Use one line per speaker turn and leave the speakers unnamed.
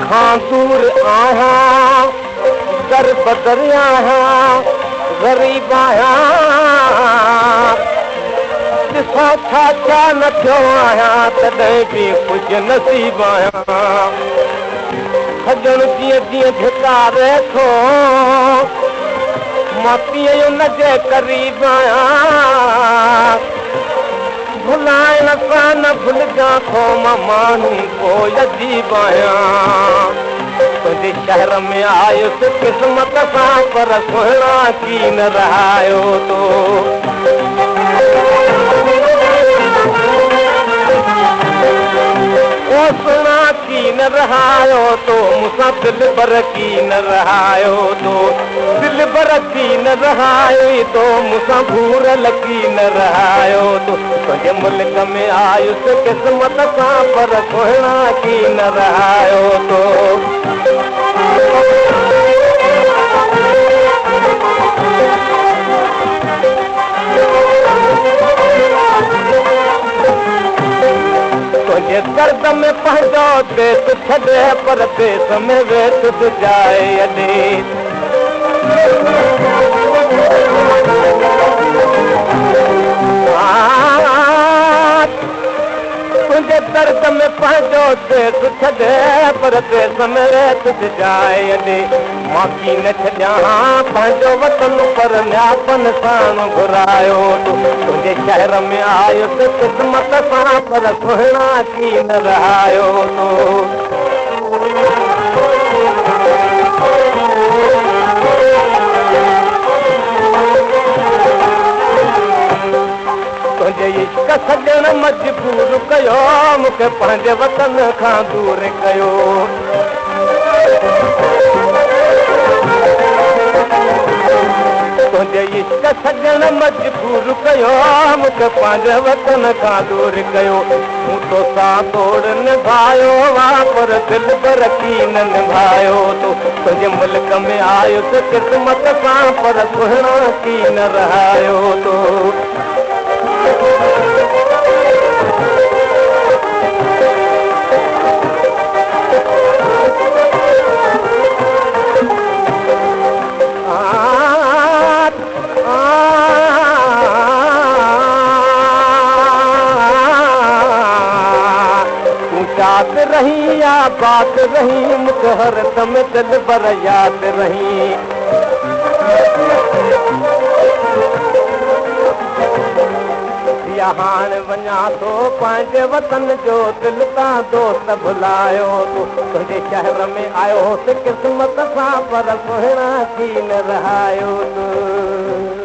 खां दूर आहियां, दर बदर आहियां, ग़रीब आहियां। ॾिसो छा छा न थियो आहियां, तॾहिं बि कुझु नसीब आहियां। सजण जीअं जीअं धिकारे थो, मां तीअं हुनजे क़रीब आहियां। भुलाइण सां न भुलिजां थो, मां माण्हू पोइ अजीब आहियां। तुंहिंजे शहर में आयुसि क़िस्मत सां, पर सुहिणा की न रहायो तो। सुहिणा की न रहायो तो, मूंसां दिलि भर की न रहायो तो। दिलि भर की न रहायो तो, मूंसां घूरल की न रहायो तो। तुंहिंजे मुल्क में आयुसि क़िस्मत सां, पर सुहिणा की न रहायो तो। तुंहिंजे दर्द में पंहिंजो देश छॾे, पर देश में वेठ जाए अॾे। तुंहिंजे दर्द में पंहिंजो देश छॾे, पर देश में वेठ जाए अॾे। मां की न छॾियां पंहिंजो वतन, पर न्यापन सां घुरायो तो। तुंहिंजे शहर में आयुसि क़िस्मत सां, पर सुहिणा की न रहायो तो। तुंहिंजे इश्क सजण मजबूर कयो, मूंखे पंहिंजे वतन खां दूर कयो। तुंहिंजे इश्क सजण मजबूर कयो, मूंखे पंहिंजे वतन खां दूर कयो। मूं तोसां तोड़ निभायो आहे, पर दिलि भर की न निभायो तो। तुंहिंजे मुल्क में आयुसि क़िस्मत सां, पर सुहिणा की न रहायो तो। याद रही या बात रही, मूंखे हर दम दिलि भर यादि रही। या हाणे वञा थो पंहिंजे वतन जो, दिलि तां दोस्त भुलायो तो। तुंहिंजे शहर में आयो होसि क़िस्मत सां, पर सुहिणा की न रहायो तो।